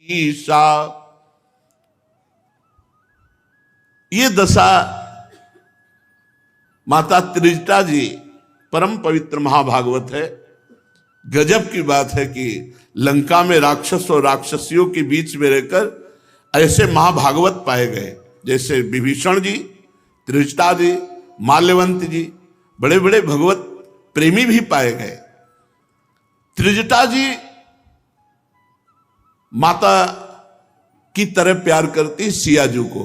ईसा। ये दशा माता त्रिजटा जी, परम पवित्र महाभागवत है। गजब की बात है कि लंका में राक्षस और राक्षसियों के बीच में रहकर ऐसे महाभागवत पाए गए, जैसे विभीषण जी, त्रिजटा जी, माल्यवंत जी, बड़े बड़े भगवत प्रेमी भी पाए गए। त्रिजटा जी माता की तरह प्यार करती सियाजू को।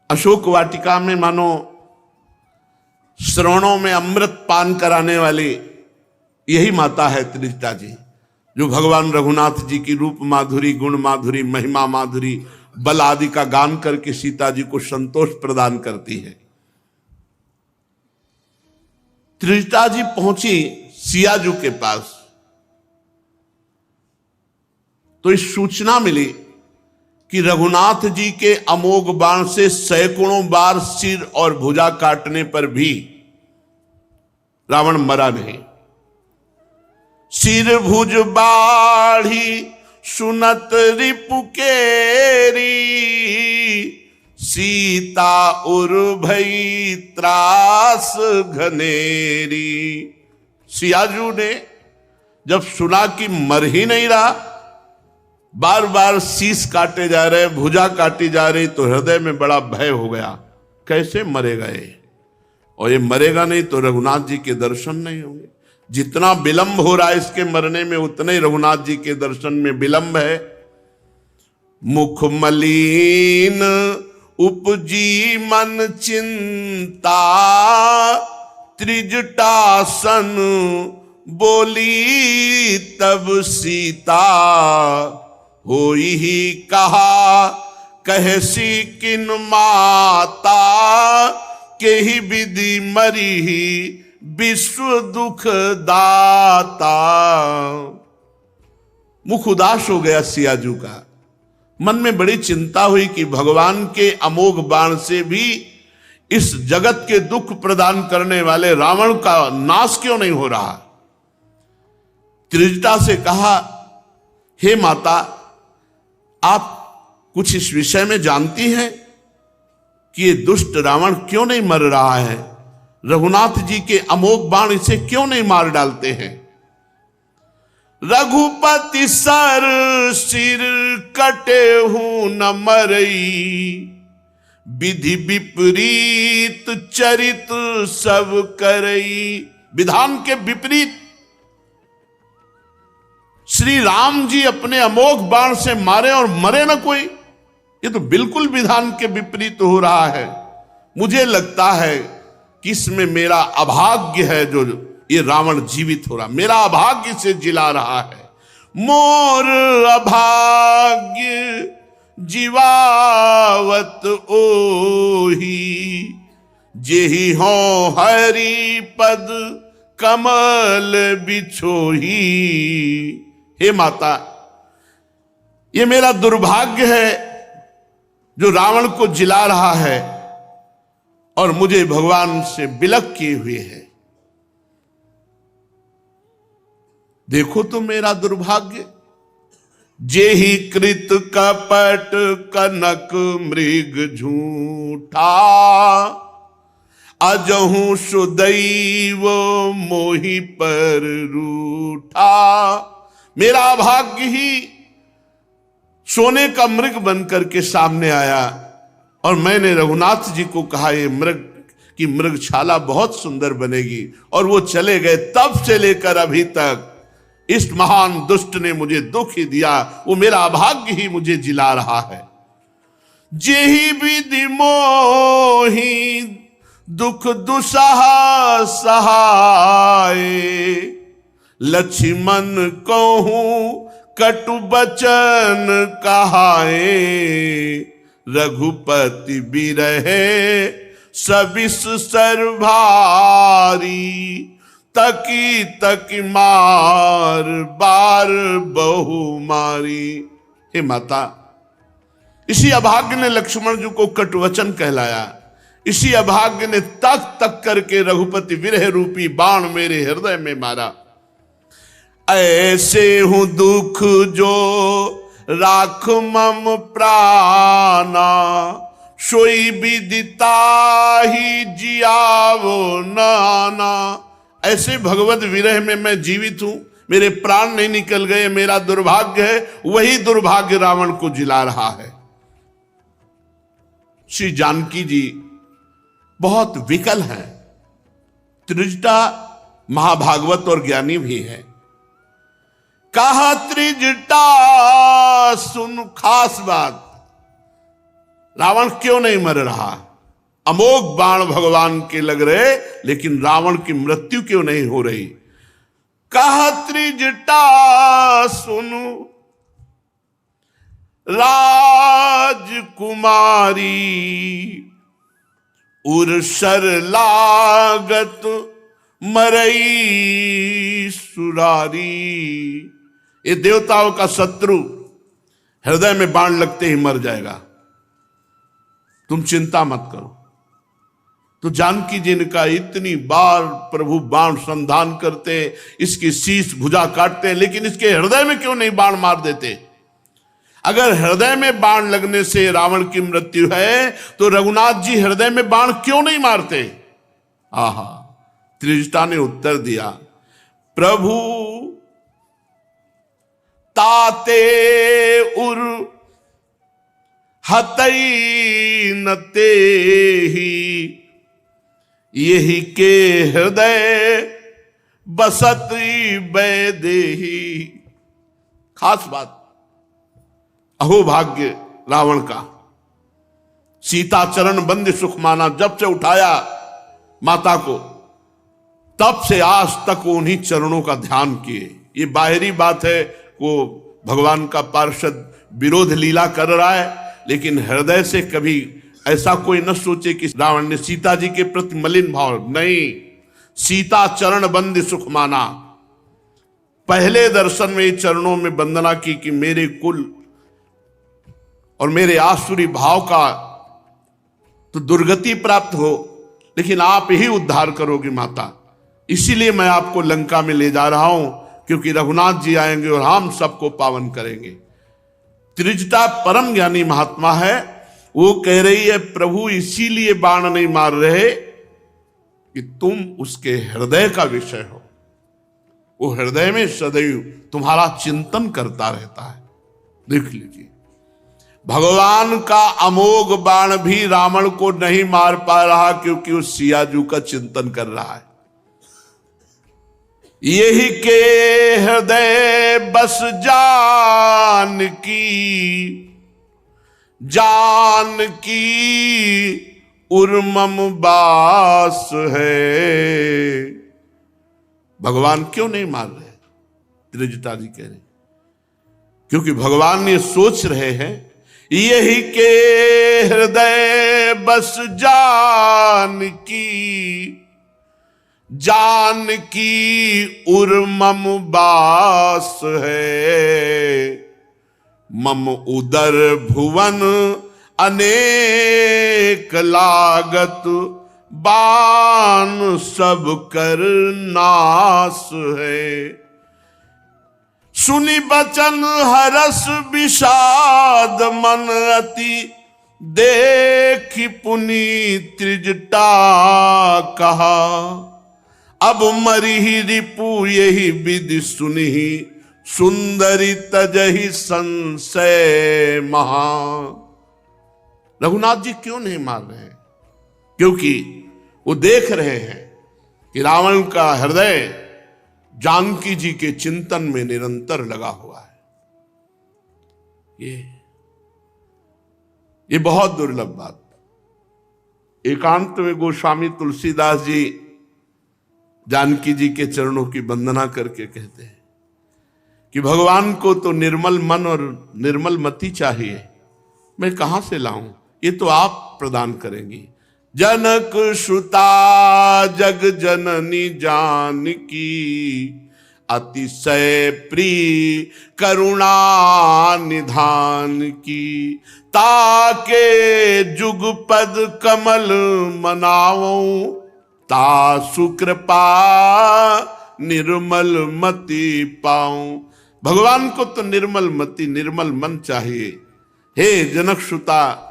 अशोक वाटिका में मानो श्रवणों में अमृत पान कराने वाली यही माता है त्रिजटा जी, जो भगवान रघुनाथ जी की रूप माधुरी, गुण माधुरी, महिमा माधुरी, बल आदि का गान करके सीता जी को संतोष प्रदान करती है। त्रिजटा जी पहुंची सियाजू के पास तो इस सूचना मिली कि रघुनाथ जी के अमोघ बाण से सैकड़ों बार सिर और भुजा काटने पर भी रावण मरा नहीं। सिर भुज बाढ़ी सुनत रिपु केरी, सीता उर भई त्रास घनेरी। सियाजू ने जब सुना कि मर ही नहीं रहा, बार बार शीश काटे जा रहे, भुजा काटी जा रही, तो हृदय में बड़ा भय हो गया, कैसे मरेगा ये, और ये मरेगा नहीं तो रघुनाथ जी के दर्शन नहीं होंगे। जितना विलंब हो रहा है इसके मरने में, उतने ही रघुनाथ जी के दर्शन में विलंब है। मुख मलिन उपजी मन चिंता, त्रिजटासन बोली तब सीता। होई ही कहा कहसी किन माता, के ही विधि मरी ही विश्व दुख दाता। मुख उदास हो गया सियाजू का, मन में बड़ी चिंता हुई कि भगवान के अमोघ बाण से भी इस जगत के दुख प्रदान करने वाले रावण का नाश क्यों नहीं हो रहा। त्रिजटा से कहा, हे माता, आप कुछ इस विषय में जानती हैं कि ये दुष्ट रावण क्यों नहीं मर रहा है, रघुनाथ जी के अमोघ बाण इसे क्यों नहीं मार डालते हैं। रघुपति सर सिर कटे हूं न मरई, विधि विपरीत चरित सब करई। विधान के विपरीत श्री राम जी अपने अमोघ बाण से मारे और मरे न कोई, ये तो बिल्कुल विधान के विपरीत हो रहा है। मुझे लगता है कि इसमें मेरा अभाग्य है जो ये रावण जीवित हो रहा, मेरा अभाग्य से जिला रहा है। मोर अभाग्य जीवावत ओही, जेहि हो हरि पद कमल बिछोही। हे माता, ये मेरा दुर्भाग्य है जो रावण को जिला रहा है और मुझे भगवान से विलग किए हुए है। देखो तो मेरा दुर्भाग्य। जेहि कृत कपट कनक मृग झूठा, अजहू सुदैव मोहि पर रूठा। मेरा भाग्य ही सोने का मृग बनकर के सामने आया और मैंने रघुनाथ जी को कहा ये मृग की मृगशाला बहुत सुंदर बनेगी, और वो चले गए। तब से लेकर अभी तक इस महान दुष्ट ने मुझे दुख ही दिया, वो मेरा अभाग्य ही मुझे जिला रहा है। जेहि विधि मोहि दुख दुसहा सहाय, लक्ष्मण कहूं कटु बचन कहाए। रघुपति बिरहे सबिस सर्भारी, तकी तकी मार बार बहु मारी। हे माता, इसी अभाग्य ने लक्ष्मण जी को कटुवचन कहलाया, इसी अभाग्य ने तक तक करके रघुपति विरह रूपी बाण मेरे हृदय में मारा। ऐसे हूं दुख जो राख मम प्राणा, सोई विदिता ही जियावो नाना। ऐसे भगवत विरह में मैं जीवित हूं, मेरे प्राण नहीं निकल गए, मेरा दुर्भाग्य है, वही दुर्भाग्य रावण को जिला रहा है। श्री जानकी जी बहुत विकल हैं। त्रिजटा महाभागवत और ज्ञानी भी है। कहा त्रिजटा सुन खास बात, रावण क्यों नहीं मर रहा? अमोघ बाण भगवान के लग रहे, लेकिन रावण की मृत्यु क्यों नहीं हो रही? कहा त्रिजटा सुनु राजकुमारी, उर्सर लागत मरई सुरारी। ये देवताओं का शत्रु हृदय में बाण लगते ही मर जाएगा, तुम चिंता मत करो। तो जानकी जी ने कहा, इतनी बार प्रभु बाण संधान करते, इसकी शीश भुजा काटते हैं, लेकिन इसके हृदय में क्यों नहीं बाण मार देते? अगर हृदय में बाण लगने से रावण की मृत्यु है, तो रघुनाथ जी हृदय में बाण क्यों नहीं मारते? आहा, त्रिजटा ने उत्तर दिया, प्रभु ताते उर हतई न तेहि, यही के हृदय बसत बैदेही। खास बात, अहो भाग्य रावण का, सीता चरण बंद सुख माना। जब से उठाया माता को, तब से आज तक उन्हीं चरणों का ध्यान किए। ये बाहरी बात है, वो भगवान का पार्षद विरोध लीला कर रहा है, लेकिन हृदय से कभी ऐसा कोई न सोचे कि रावण ने सीता जी के प्रति मलिन भाव नहीं। सीता चरण बंद सुख माना, पहले दर्शन में चरणों में वंदना की कि मेरे कुल और मेरे आसुरी भाव का तो दुर्गति प्राप्त हो, लेकिन आप ही उद्धार करोगे माता, इसीलिए मैं आपको लंका में ले जा रहा हूं, क्योंकि रघुनाथ जी आएंगे और हम सबको पावन करेंगे। त्रिजटा परम ज्ञानी महात्मा है, वो कह रही है, प्रभु इसीलिए बाण नहीं मार रहे कि तुम उसके हृदय का विषय हो, वो हृदय में सदैव तुम्हारा चिंतन करता रहता है। देख लीजिए, भगवान का अमोघ बाण भी रावण को नहीं मार पा रहा, क्योंकि वो सियाजू का चिंतन कर रहा है। यही के हृदय बस जानकी उर्मम बास है। भगवान क्यों नहीं मार रहे? त्रिजटा जी कह रहे, क्योंकि भगवान ये सोच रहे हैं, यही के हृदय बस जानकी उर्मम बास है। मम उदर भुवन अनेक लागत, बाण सब कर नाश है। सुनि बचन हरस विषाद मन अति, देखि पुनि त्रिजटा कहा। अब मरिहि रिपु यही विधि सुनिहि, सुंदरी तजहि संशय महा। रघुनाथ जी क्यों नहीं मार रहे? क्योंकि वो देख रहे हैं कि रावण का हृदय जानकी जी के चिंतन में निरंतर लगा हुआ है। ये बहुत दुर्लभ बात। एकांत में गोस्वामी तुलसीदास जी जानकी जी के चरणों की वंदना करके कहते हैं कि भगवान को तो निर्मल मन और निर्मल मति चाहिए, मैं कहां से लाऊं? ये तो आप प्रदान करेंगी। जनक सुता जग जननी जानकी, अतिशय प्रिय करुणा निधान की। ताके जुगपद कमल मनाऊं, ता सुकृपा निर्मल मति पाऊं। भगवान को तो निर्मल मति, निर्मल मन चाहिए। हे जनकसुता,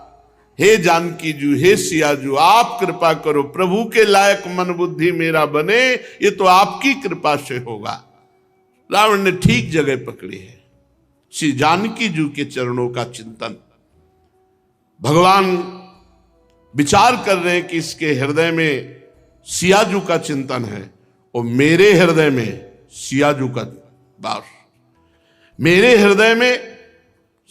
हे जानकी जू, हे सियाजू, आप कृपा करो, प्रभु के लायक मन बुद्धि मेरा बने, ये तो आपकी कृपा से होगा। रावण ने ठीक जगह पकड़ी है। श्री जानकी जू के चरणों का चिंतन। भगवान विचार कर रहे हैं कि इसके हृदय में सियाजू का चिंतन है और मेरे हृदय में सियाजू का वास। मेरे हृदय में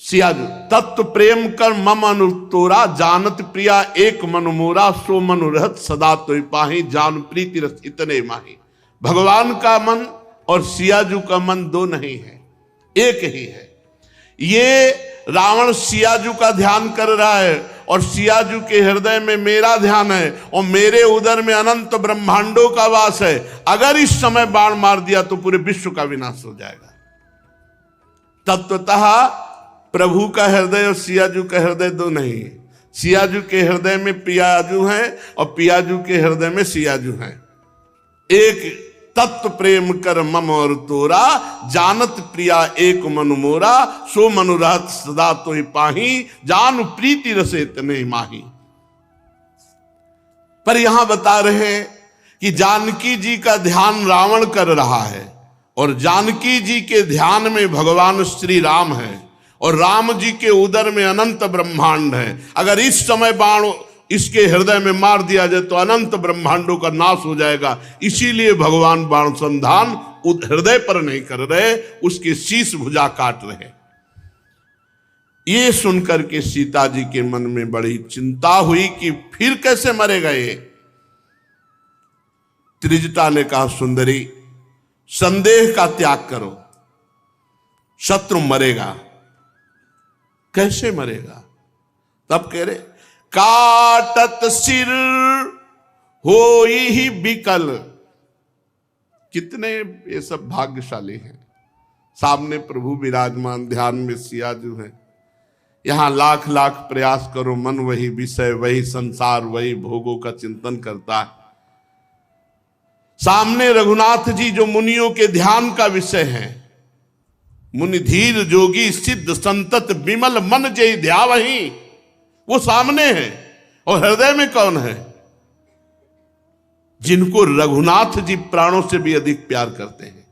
सियाजू तत्व प्रेम कर मम अनुतोरा, जानत प्रिया एक मनु मोरा, सो मनु रहत सदा तो पाही, जान प्रीति रस इतने माही। भगवान का मन और सियाजू का मन दो नहीं है, एक ही है। ये रावण सियाजू का ध्यान कर रहा है और सियाजू के हृदय में मेरा ध्यान है और मेरे उदर में अनंत ब्रह्मांडों का वास है। अगर इस समय बाण मार दिया तो पूरे विश्व का विनाश हो जाएगा। तत्वतः प्रभु का हृदय और सियाजू का हृदय दो नहीं है। सियाजू के हृदय में पियाजू है और पियाजू के हृदय में सियाजू है। एक तत्व प्रेम कर मम और तोरा, जानत प्रिया एक मनु मोरा, सो मनु रहत सदा तो पाही, जान प्रीति रसे तने माही। पर यहां बता रहे हैं कि जानकी जी का ध्यान रावण कर रहा है और जानकी जी के ध्यान में भगवान श्री राम है और राम जी के उदर में अनंत ब्रह्मांड है। अगर इस समय बाण इसके हृदय में मार दिया जाए तो अनंत ब्रह्मांडों का नाश हो जाएगा। इसीलिए भगवान बाण संधान हृदय पर नहीं कर रहे, उसके शीश भुजा काट रहे। ये सुनकर के सीता जी के मन में बड़ी चिंता हुई कि फिर कैसे मरेगा ये। त्रिजटा ने कहा, सुंदरी संदेह का त्याग करो, शत्रु मरेगा। कैसे मरेगा? तब कह रहे, काटत सिर होई ही विकल। कितने ये सब भाग्यशाली हैं। सामने प्रभु विराजमान, ध्यान में सियाजू है। यहां लाख लाख प्रयास करो, मन वही विषय, वही संसार, वही भोगों का चिंतन करता है। सामने रघुनाथ जी जो मुनियों के ध्यान का विषय है। मुनि धीर जोगी सिद्ध संतत विमल मन जय ध्यावही, वो सामने है। और हृदय में कौन है? जिनको रघुनाथ जी प्राणों से भी अधिक प्यार करते हैं,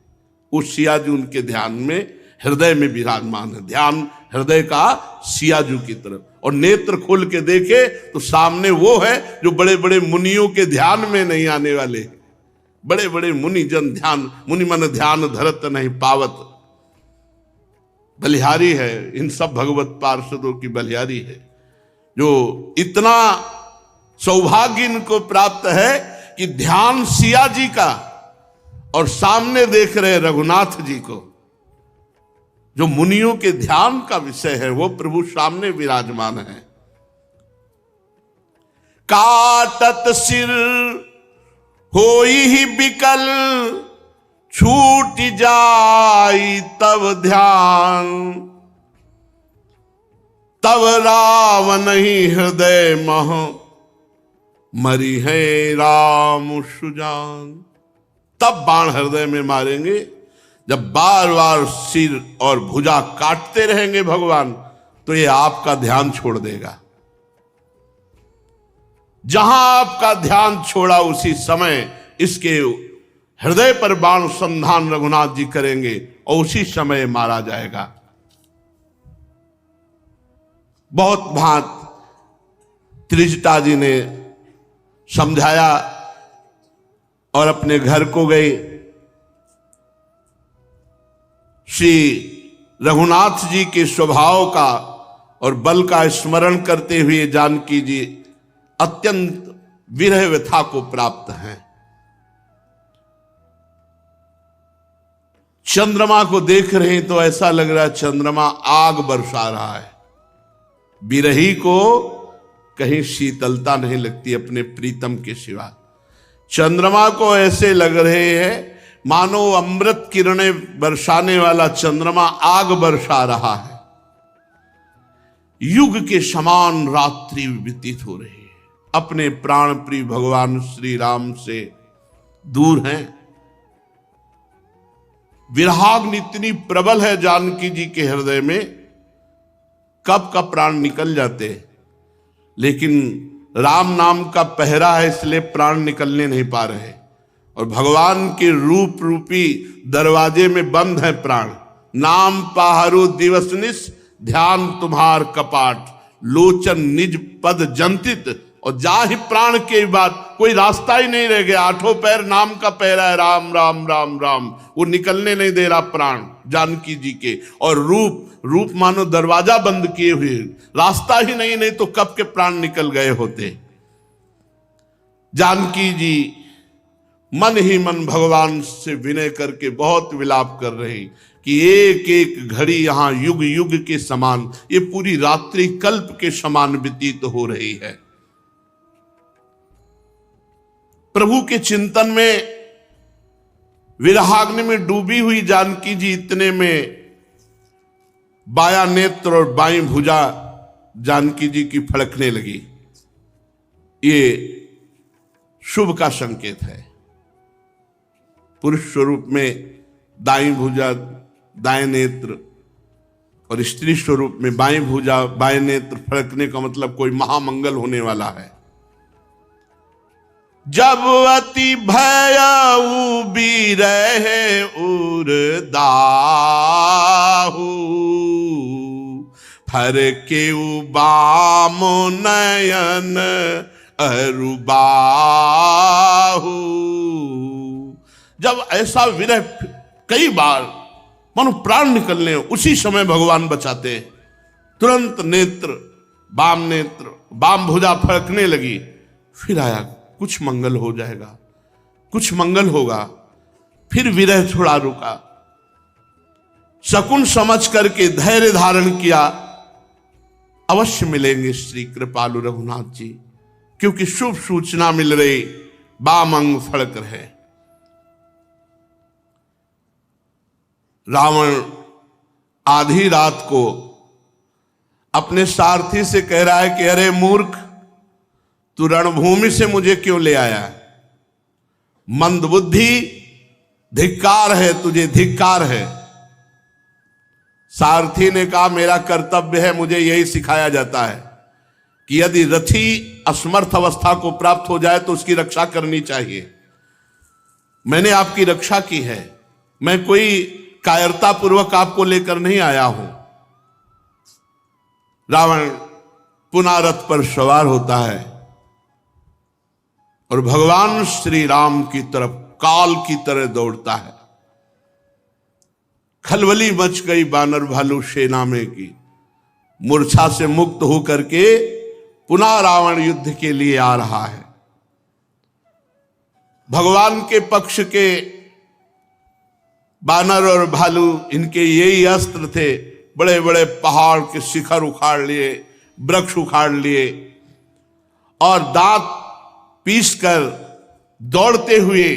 वो सियाजू उनके ध्यान में, हृदय में विराजमान है। ध्यान हृदय का सियाजू की तरफ, और नेत्र खोल के देखे तो सामने वो है जो बड़े बड़े मुनियों के ध्यान में नहीं आने वाले। बड़े बड़े मुनि जन ध्यान, मुनि मन ध्यान धरत नहीं पावत, बलिहारी है। इन सब भगवत पार्षदों की बलिहारी है, जो इतना सौभाग्य इनको प्राप्त है कि ध्यान सिया जी का और सामने देख रहे रघुनाथ जी को। जो मुनियों के ध्यान का विषय है वो प्रभु सामने विराजमान है। काटत सिर होई ही विकल, छूट जाई तब ध्यान, तब रावण ही हृदय मह मरी है राम सुजान। तब बाण हृदय में मारेंगे जब बार बार सिर और भुजा काटते रहेंगे भगवान, तो ये आपका ध्यान छोड़ देगा। जहां आपका ध्यान छोड़ा उसी समय इसके हृदय पर बाण संधान रघुनाथ जी करेंगे और उसी समय मारा जाएगा। बहुत भांत त्रिजटा जी ने समझाया और अपने घर को गए। श्री रघुनाथ जी के स्वभाव का और बल का स्मरण करते हुए जानकी जी अत्यंत विरह व्यथा को प्राप्त हैं। चंद्रमा को देख रहे हैं तो ऐसा लग रहा है चंद्रमा आग बरसा रहा है। विरही को कहीं शीतलता नहीं लगती अपने प्रीतम के सिवा। चंद्रमा को ऐसे लग रहे हैं मानो अमृत किरणें बरसाने वाला चंद्रमा आग बरसा रहा है। युग के समान रात्रि व्यतीत हो रही है। अपने प्राण प्रिय भगवान श्री राम से दूर हैं। विरहाग्नि इतनी प्रबल है जानकी जी के हृदय में, कब का प्राण निकल जाते, लेकिन राम नाम का पहरा है इसलिए प्राण निकलने नहीं पा रहे। और भगवान के रूप रूपी दरवाजे में बंद है प्राण। नाम पाहरु दिवस निस, ध्यान तुम्हार कपाट, लोचन निज पद जंतित, और जाहि प्राण के बाद कोई रास्ता ही नहीं रह गया। आठों पैर नाम का पहरा है, राम राम राम राम, वो निकलने नहीं दे रहा प्राण जानकी जी के। और रूप मानो दरवाजा बंद किए हुए, रास्ता ही नहीं तो कब के प्राण निकल गए होते। जानकी जी मन ही मन भगवान से विनय करके बहुत विलाप कर रही कि एक एक घड़ी यहां युग युग के समान, ये पूरी रात्रि कल्प के समान व्यतीत हो रही है। प्रभु के चिंतन में विरहाग्नि में डूबी हुई जानकी जी इतने में बाया नेत्र और बाई भुजा जानकी जी की फड़कने लगी। ये शुभ का संकेत है। पुरुष स्वरूप में दाई भुजा दाएं नेत्र और स्त्री स्वरूप में बाएं भुजा बाएं नेत्र फड़कने का मतलब कोई महामंगल होने वाला है। जब अति भयउ बिरहे उरदाहु, फरकेउ बाम नयन अरुबाहु। जब ऐसा विरह कई बार मानो प्राण निकलने, उसी समय भगवान बचाते हैं। तुरंत नेत्र बाम भुजा फड़कने लगी। फिर आया कुछ मंगल हो जाएगा, कुछ मंगल होगा। फिर विरह थोड़ा रुका, शकुन समझ करके धैर्य धारण किया। अवश्य मिलेंगे श्री कृपालु रघुनाथ जी, क्योंकि शुभ सूचना मिल रही, बाम अंग फड़क रहे। रावण आधी रात को अपने सारथी से कह रहा है कि अरे मूर्ख, तू रणभूमि से मुझे क्यों ले आया? मंदबुद्धि, धिक्कार है तुझे, धिक्कार है। सारथी ने कहा मेरा कर्तव्य है, मुझे यही सिखाया जाता है कि यदि रथी असमर्थ अवस्था को प्राप्त हो जाए तो उसकी रक्षा करनी चाहिए। मैंने आपकी रक्षा की है, मैं कोई कायरता पूर्वक आपको लेकर नहीं आया हूं। रावण पुनः रथ पर सवार होता है और भगवान श्री राम की तरफ काल की तरह दौड़ता है। खलबली मच गई बानर भालू सेना में की। मूर्छा से मुक्त होकर के पुनः रावण युद्ध के लिए आ रहा है। भगवान के पक्ष के बानर और भालू, इनके यही अस्त्र थे। बड़े बड़े पहाड़ के शिखर उखाड़ लिए, वृक्ष उखाड़ लिए और दांत पीसकर दौड़ते हुए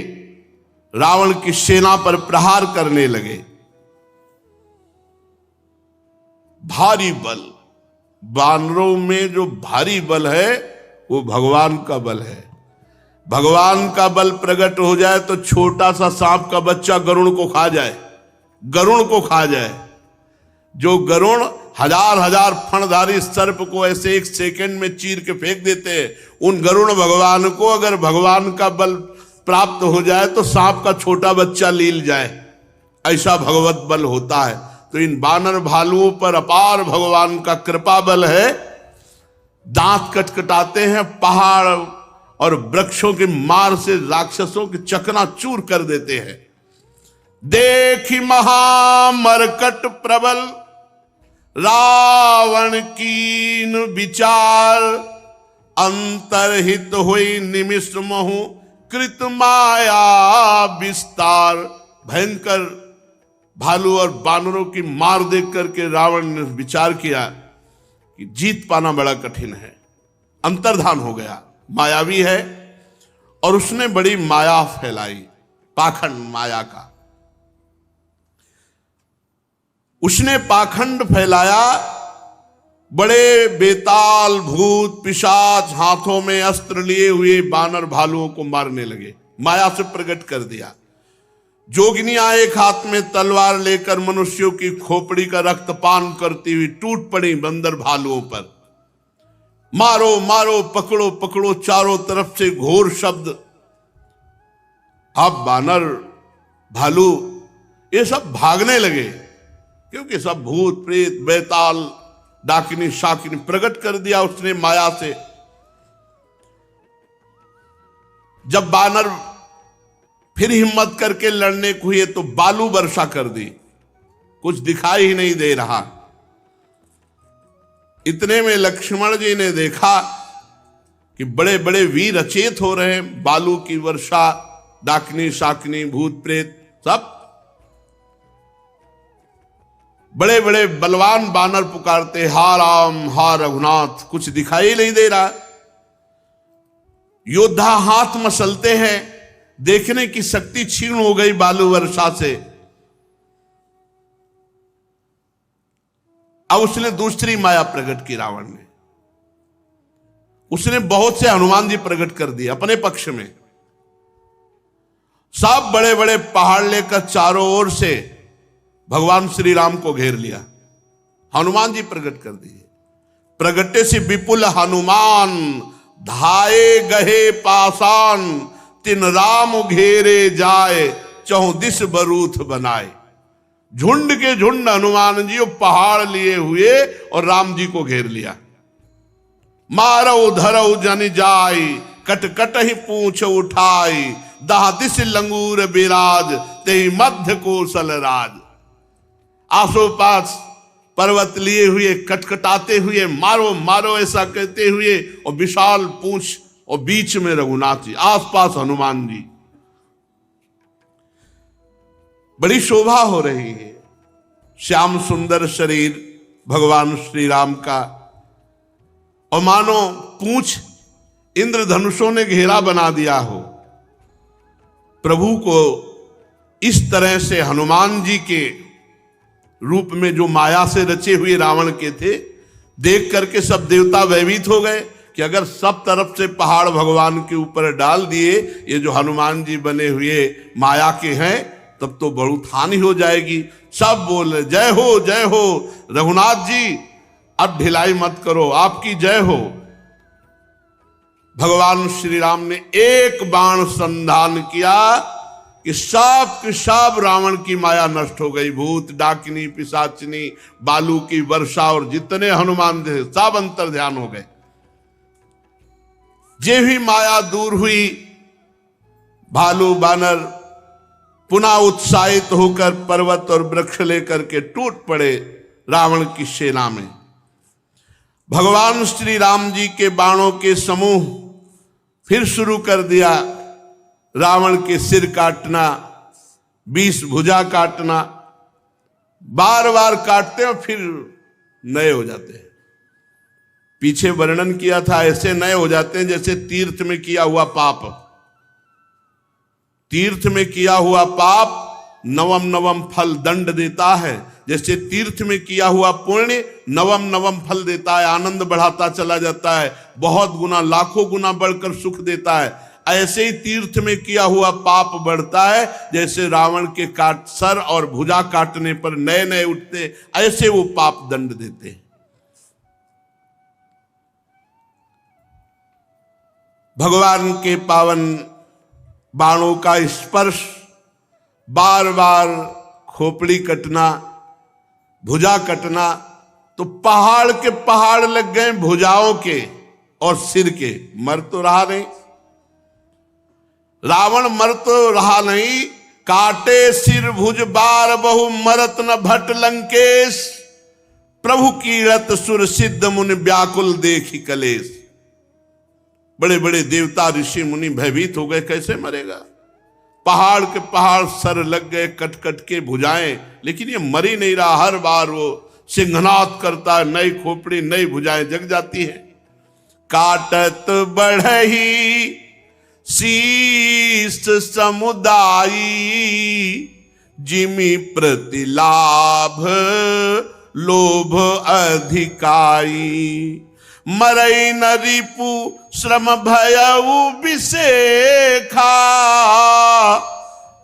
रावण की सेना पर प्रहार करने लगे। भारी बल, बानरों में जो भारी बल है वो भगवान का बल है। भगवान का बल प्रकट हो जाए तो छोटा सा सांप का बच्चा गरुड़ को खा जाए, गरुड़ को खा जाए। जो गरुड़ हजार हजार फणधारी सर्प को ऐसे एक सेकंड में चीर के फेंक देते हैं, उन गरुड़ भगवान को अगर भगवान का बल प्राप्त हो जाए तो सांप का छोटा बच्चा लील जाए, ऐसा भगवत बल होता है। तो इन बानर भालुओं पर अपार भगवान का कृपा बल है। दांत कटकटाते हैं, पहाड़ और वृक्षों के मार से राक्षसों के चकनाचूर कर देते हैं। देखी महामरकट प्रबल, रावण कीन विचार, अंतरहित हुई निमिष महु, कृत माया विस्तार। भयंकर भालू और बानरों की मार देख करके रावण ने विचार किया कि जीत पाना बड़ा कठिन है। अंतर्धान हो गया, मायावी है और उसने बड़ी माया फैलाई, पाखंड माया का उसने पाखंड फैलाया। बड़े बेताल भूत पिशाच हाथों में अस्त्र लिए हुए बानर भालुओं को मारने लगे, माया से प्रकट कर दिया। जोगिनियां एक हाथ में तलवार लेकर मनुष्यों की खोपड़ी का रक्तपान करती हुई टूट पड़ी बंदर भालुओं पर। मारो मारो, पकड़ो पकड़ो, चारों तरफ से घोर शब्द। अब बानर भालू ये सब भागने लगे, क्योंकि सब भूत प्रेत बैताल डाकिनी शाकिनी प्रकट कर दिया उसने माया से। जब बानर फिर हिम्मत करके लड़ने को हुए तो बालू वर्षा कर दी, कुछ दिखाई ही नहीं दे रहा। इतने में लक्ष्मण जी ने देखा कि बड़े बड़े वीर अचेत हो रहे हैं, बालू की वर्षा, डाकनी शाकनी भूत प्रेत सब बड़े बड़े बलवान बानर पुकारते, हा राम हा रघुनाथ, कुछ दिखाई नहीं दे रहा। योद्धा हाथ मसलते हैं, देखने की शक्ति छीन हो गई बालू वर्षा से। अब उसने दूसरी माया प्रकट की रावण ने, उसने बहुत से हनुमान जी प्रकट कर दिए अपने पक्ष में। सब बड़े बड़े पहाड़ लेकर चारों ओर से भगवान श्री राम को घेर लिया, हनुमान जी प्रकट कर दिए। प्रगटे से विपुल हनुमान, धाये गहे पासान, तिन राम घेरे जाए, चौदिस बरूथ बनाए। झुंड के झुंड हनुमान जी पहाड़ लिए हुए और राम जी को घेर लिया। मारऊ धरऊ जन जाई, कट कट ही पूछ उठाई, दहा दिस लंगूर बिराज, ते मध्य कौशल राज। आसो पास पर्वत लिए हुए कटकटाते हुए मारो मारो ऐसा कहते हुए, और विशाल पूंछ और बीच में रघुनाथ जी, आसपास हनुमान जी, बड़ी शोभा हो रही है। श्याम सुंदर शरीर भगवान श्री राम का, और मानो पूंछ इंद्रधनुषों ने घेरा बना दिया हो। प्रभु को इस तरह से हनुमान जी के रूप में जो माया से रचे हुए रावण के थे, देख करके सब देवता भयभीत हो गए कि अगर सब तरफ से पहाड़ भगवान के ऊपर डाल दिए, ये जो हनुमान जी बने हुए माया के हैं, तब तो बहुत हानि हो जाएगी। सब बोले जय हो रघुनाथ जी, अब ढिलाई मत करो, आपकी जय हो। भगवान श्री राम ने एक बाण संधान किया कि सब रावण की माया नष्ट हो गई। भूत डाकिनी पिशाचिनी बालू की वर्षा और जितने हनुमान थे सब अंतर ध्यान हो गए। जे भी माया दूर हुई, भालू बानर पुनः उत्साहित होकर पर्वत और वृक्ष लेकर के टूट पड़े रावण की सेना में। भगवान श्री राम जी के बाणों के समूह फिर शुरू कर दिया रावण के सिर काटना, 20 भुजा काटना, बार बार काटते हैं फिर नए हो जाते हैं। पीछे वर्णन किया था, ऐसे नए हो जाते हैं जैसे तीर्थ में किया हुआ पाप। तीर्थ में किया हुआ पाप नवम नवम फल दंड देता है, जैसे तीर्थ में किया हुआ पुण्य नवम नवम फल देता है, आनंद बढ़ाता चला जाता है, बहुत गुना लाखों गुना बढ़कर सुख देता है। ऐसे ही तीर्थ में किया हुआ पाप बढ़ता है, जैसे रावण के सर और भुजा काटने पर नए नए उठते, ऐसे वो पाप दंड देते हैं। भगवान के पावन बाणों का स्पर्श, बार बार खोपड़ी कटना, भुजा कटना, तो पहाड़ के पहाड़ लग गए भुजाओं के और सिर के। मर तो रहा नहीं रावण, मर तो रहा नहीं। काटे सिर भुज बार बहु, मरत न भट लंकेश, प्रभु कीरत सुर सिद्ध मुनि व्याकुल देखी कलेश। बड़े बड़े देवता ऋषि मुनि भयभीत हो गए, कैसे मरेगा। पहाड़ के पहाड़ सर लग गए कट कट के भुजाएं, लेकिन ये मर ही नहीं रहा। हर बार वो सिंहनाद करता है, नई खोपड़ी नई भुजाएं जग जाती है। काटत बढ़ही शीस समुदायी, जिमि प्रतिलाभ लोभ अधिकाई। मरई न रिपु श्रम भयउ विषेखा,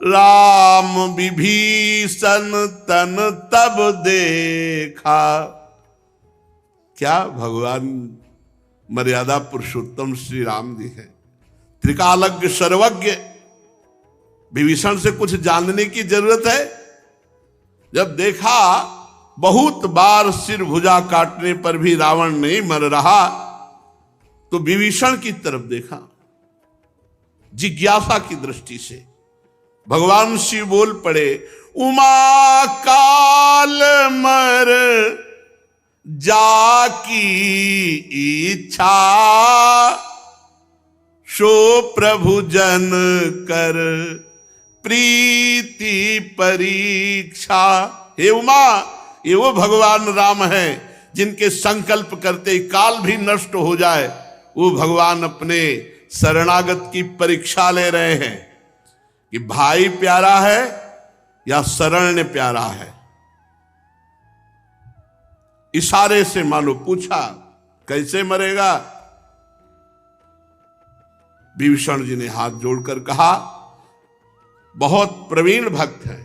राम विभीषण तन तब देखा। क्या भगवान मर्यादा पुरुषोत्तम श्री राम जी है, त्रिकालज्ञ सर्वज्ञ। विभीषण से कुछ जानने की जरूरत है? जब देखा बहुत बार सिर भुजा काटने पर भी रावण नहीं मर रहा, तो विभीषण की तरफ देखा जिज्ञासा की दृष्टि से। भगवान शिव बोल पड़े, उमा काल मर जाकी इच्छा, सो प्रभु जन कर प्रीति परीक्षा। हे उमा, ये वो भगवान राम है जिनके संकल्प करते काल भी नष्ट हो जाए, वो भगवान अपने शरणागत की परीक्षा ले रहे हैं कि भाई प्यारा है या शरण्य प्यारा है। इशारे से मानो पूछा, कैसे मरेगा? विभीषण जी ने हाथ जोड़कर कहा, बहुत प्रवीण भक्त है।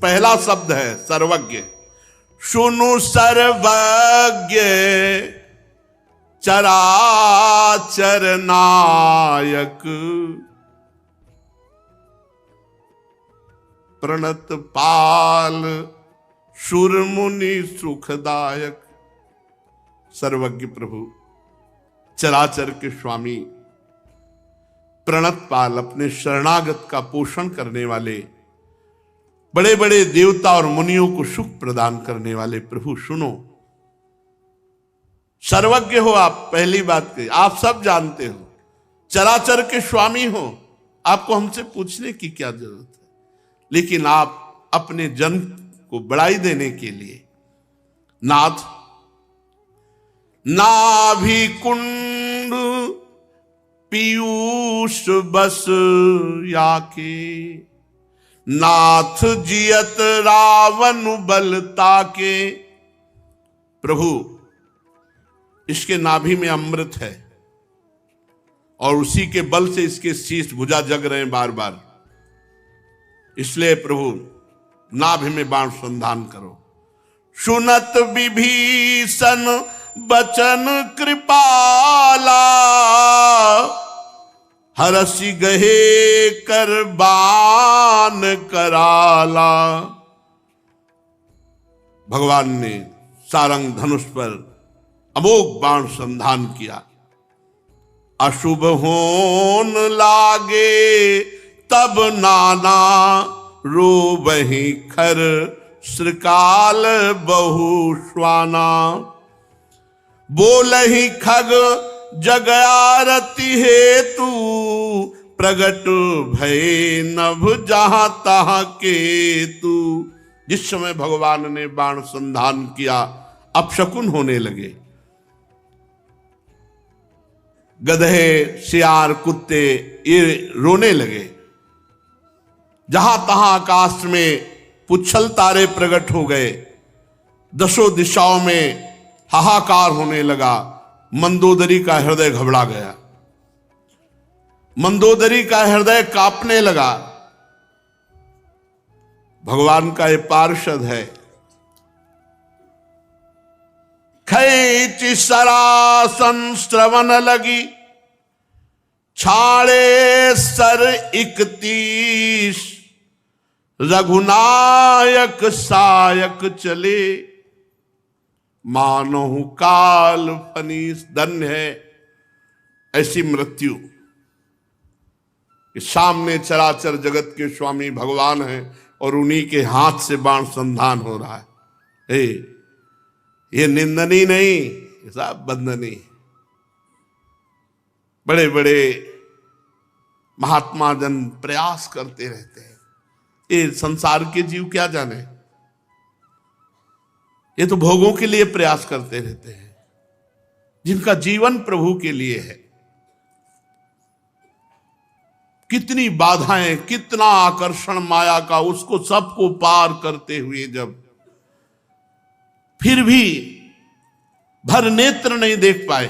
पहला शब्द है सर्वज्ञ। सुनु सर्वज्ञ चराचर नायक, प्रणत पाल सुर मुनि सुखदायक। सर्वज्ञ प्रभु, चराचर के स्वामी, प्रणत पाल, अपने शरणागत का पोषण करने वाले, बड़े बड़े देवता और मुनियों को सुख प्रदान करने वाले प्रभु सुनो। सर्वज्ञ हो आप, पहली बात कही, आप सब जानते हो, चराचर के स्वामी हो, आपको हमसे पूछने की क्या जरूरत है? लेकिन आप अपने जन को बढ़ाई देने के लिए नाथ नाभि कुंड पीयूष बस याके, नाथ जियत रावण बल ताके। प्रभु, इसके नाभि में अमृत है और उसी के बल से इसके शीश भुजा जग रहे हैं बार बार। इसलिए प्रभु नाभि में बाण संधान करो। सुनत विभीषण बचन कृपाला, हरसि गहे कर बाण कराला। भगवान ने सारंग धनुष पर अमोघ बाण संधान किया। अशुभ होन लागे तब नाना, रोबहि खर श्रृकाल बहु श्वाना। बोलहि खग जग आरती हेतु, प्रगट भय नभ जहां तहां केतु। जिस समय भगवान ने बाण संधान किया, अपशकुन होने लगे। गधे, सियार, कुत्ते ये रोने लगे। जहां तहां आकाश में पुच्छल तारे प्रकट हो गए। दसों दिशाओं में हाहाकार होने लगा। मंदोदरी का हृदय घबरा गया। मंदोदरी का हृदय कांपने लगा। भगवान का ये पार्षद है। खैच सरासन श्रवण लगी, छाड़े सर 31। रघुनायक सायक चले, मानहु काल फनीस। धन्य है ऐसी मृत्यु कि सामने चराचर जगत के स्वामी भगवान हैं और उन्हीं के हाथ से बाण संधान हो रहा है। ये निंदनीय नहीं, साहब बंदनीय। बड़े बड़े महात्मा जन प्रयास करते रहते हैं। ये संसार के जीव क्या जाने, ये तो भोगों के लिए प्रयास करते रहते हैं। जिनका जीवन प्रभु के लिए है, कितनी बाधाएं, कितना आकर्षण माया का, उसको सबको पार करते हुए जब फिर भी भर नेत्र नहीं देख पाए,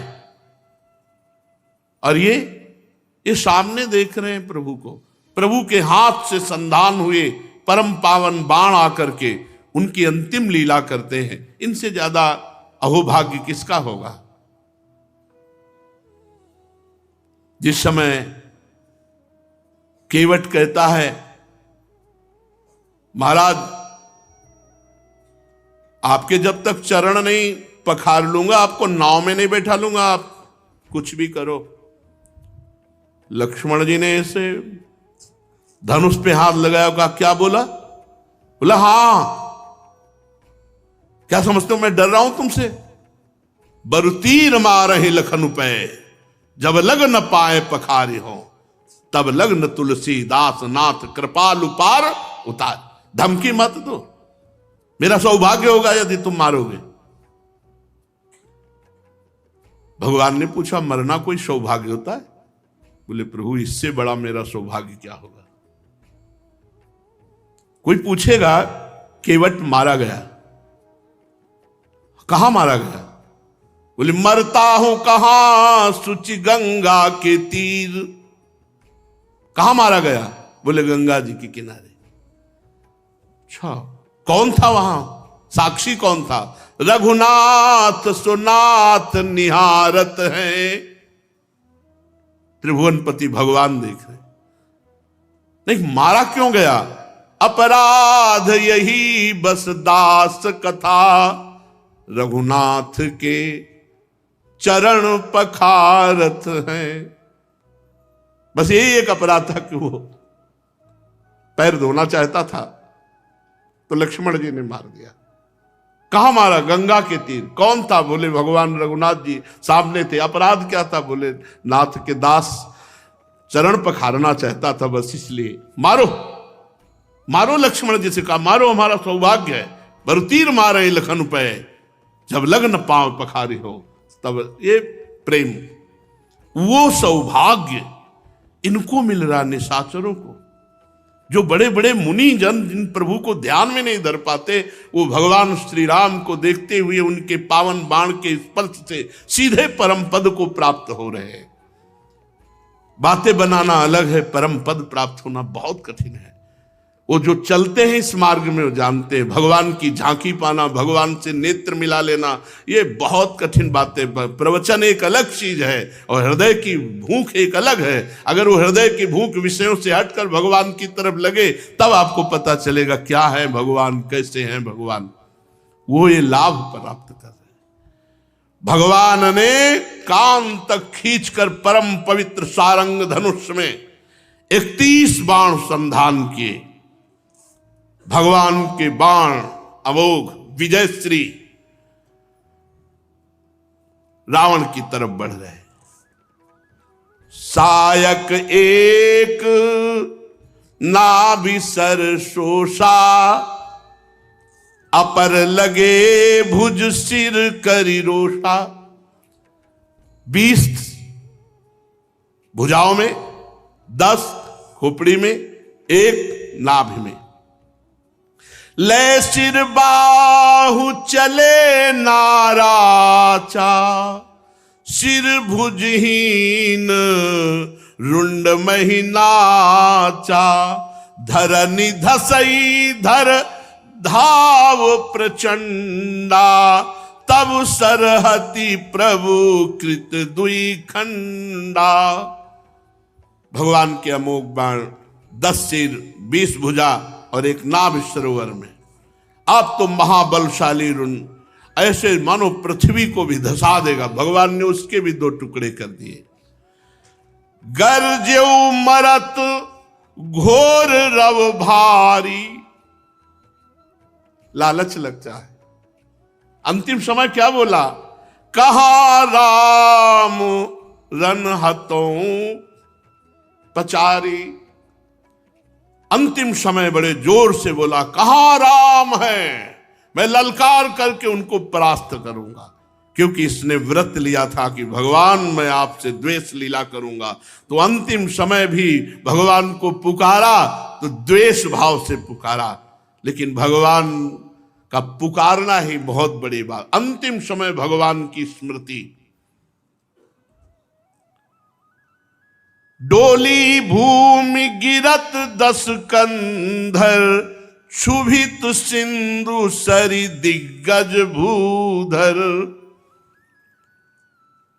और ये सामने देख रहे हैं प्रभु को। प्रभु के हाथ से संधान हुए परम पावन बाण आकर के उनकी अंतिम लीला करते हैं। इनसे ज्यादा अहोभाग्य किसका होगा। जिस समय केवट कहता है, महाराज आपके जब तक चरण नहीं पखार लूंगा, आपको नाव में नहीं बैठा लूंगा, आप कुछ भी करो। लक्ष्मण जी ने ऐसे धनुष पे हाथ लगाया, कहा क्या बोला? बोला हां, क्या समझते हो मैं डर रहा हूं तुमसे? बरुतीर मारे लखन पे, जब लग न पाए पखारे हो, तब लग्न तुलसीदास नाथ कृपालु पार उतार। धमकी मत दो, मेरा सौभाग्य होगा यदि तुम मारोगे। भगवान ने पूछा मरना कोई सौभाग्य होता है? बोले प्रभु इससे बड़ा मेरा सौभाग्य क्या होगा। कोई पूछेगा केवट मारा गया, कहां मारा गया? बोले मरता हूं कहां सुचि गंगा के तीर। कहां मारा गया? बोले गंगा जी के किनारे। अच्छा, कौन था वहां? साक्षी कौन था? रघुनाथ सुनाथ निहारत हैं। त्रिभुवनपति भगवान देख रहे। नहीं, मारा क्यों गया? अपराध यही बस दास कथा, रघुनाथ के चरण पखारत हैं। बस यही एक अपराध था कि वो पैर धोना चाहता था, तो लक्ष्मण जी ने मार दिया। कहां मारा? गंगा के तीर। कौन था? बोले भगवान रघुनाथ जी सामने थे। अपराध क्या था? बोले नाथ के दास चरण पखारना चाहता था, बस इसलिए मारो। मारो, लक्ष्मण जी से कहा मारो, हमारा सौभाग्य है। बरुतीर मारे लखन पे, जब लग्न पांव पखारी हो, तब ये प्रेम, वो सौभाग्य इनको मिल रहा, निशाचरों को। जो बड़े बड़े मुनि जन जिन प्रभु को ध्यान में नहीं धर पाते, वो भगवान श्री राम को देखते हुए उनके पावन बाण के स्पर्श से सीधे परम पद को प्राप्त हो रहे हैं। बातें बनाना अलग है, परम पद प्राप्त होना बहुत कठिन है। वो जो चलते हैं इस मार्ग में वो जानते हैं, भगवान की झांकी पाना, भगवान से नेत्र मिला लेना, ये बहुत कठिन बातें। प्रवचन एक अलग चीज है और हृदय की भूख एक अलग है। अगर वो हृदय की भूख विषयों से हटकर भगवान की तरफ लगे, तब आपको पता चलेगा क्या है भगवान, कैसे हैं भगवान। वो ये लाभ प्राप्त कर रहे हैं। भगवान ने कान तक खींचकर परम पवित्र सारंग धनुष में 31 बाण संधान किए। भगवान के बाण अमोघ विजयश्री रावण की तरफ बढ़ रहे। सायक एक नाभिसर शोषा, अपर लगे भुज सिर करी रोषा। 20 भुजाओं में, 10 खोपड़ी में, 1 नाभि में। ले सिर बाहु चले नाराचा, सिर भुजहीन रुंड महिनाचा। धरनि धसई धर धाव प्रचंडा, तब सरहति प्रभु कृत दुई खंडा। भगवान के अमोघ बाण, 10 सिर, 20 भुजा और 1 नाभ सरोवर में। आप तो महाबलशाली रुण, ऐसे मानो पृथ्वी को भी धसा देगा। भगवान ने उसके भी 2 टुकड़े कर दिए। गर्जेउ मरत घोर रव भारी, लालच लगता है। अंतिम समय क्या बोला? कहा राम रन हतों पचारी। अंतिम समय बड़े जोर से बोला, कहां राम है, मैं ललकार करके उनको परास्त करूंगा। क्योंकि इसने व्रत लिया था कि भगवान मैं आपसे द्वेष लीला करूंगा। तो अंतिम समय भी भगवान को पुकारा तो द्वेष भाव से पुकारा। लेकिन भगवान का पुकारना ही बहुत बड़ी बात। अंतिम समय भगवान की स्मृति। डोली भूमि गिरत 10 कंधर, क्षुभित सिंधु सरि दिग्गज भूधर।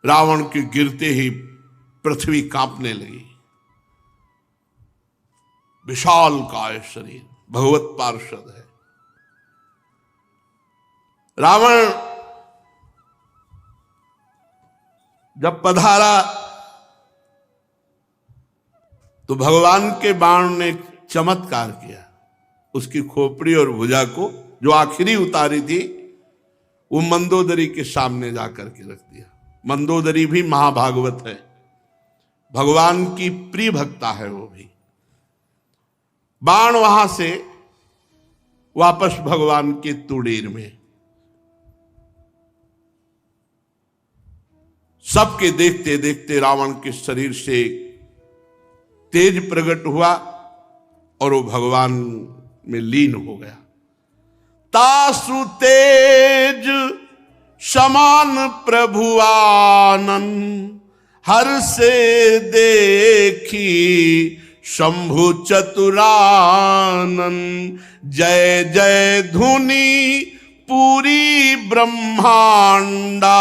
रावण के गिरते ही पृथ्वी कांपने लगी। विशाल काय शरीर, भगवत पार्षद है। रावण जब पधारा तो भगवान के बाण ने चमत्कार किया। उसकी खोपड़ी और भुजा को जो आखिरी उतारी थी वो मंदोदरी के सामने जाकर के रख दिया। मंदोदरी भी महाभागवत है, भगवान की प्रिय भक्ता है वो भी। बाण वहां से वापस भगवान के तुड़ीर में। सबके देखते देखते रावण के शरीर से तेज प्रकट हुआ और वो भगवान में लीन हो गया। तासु तेज समान प्रभु आनंद, हर से देखी शंभु चतुरानंद। जय जय धुनि पूरी ब्रह्मांडा,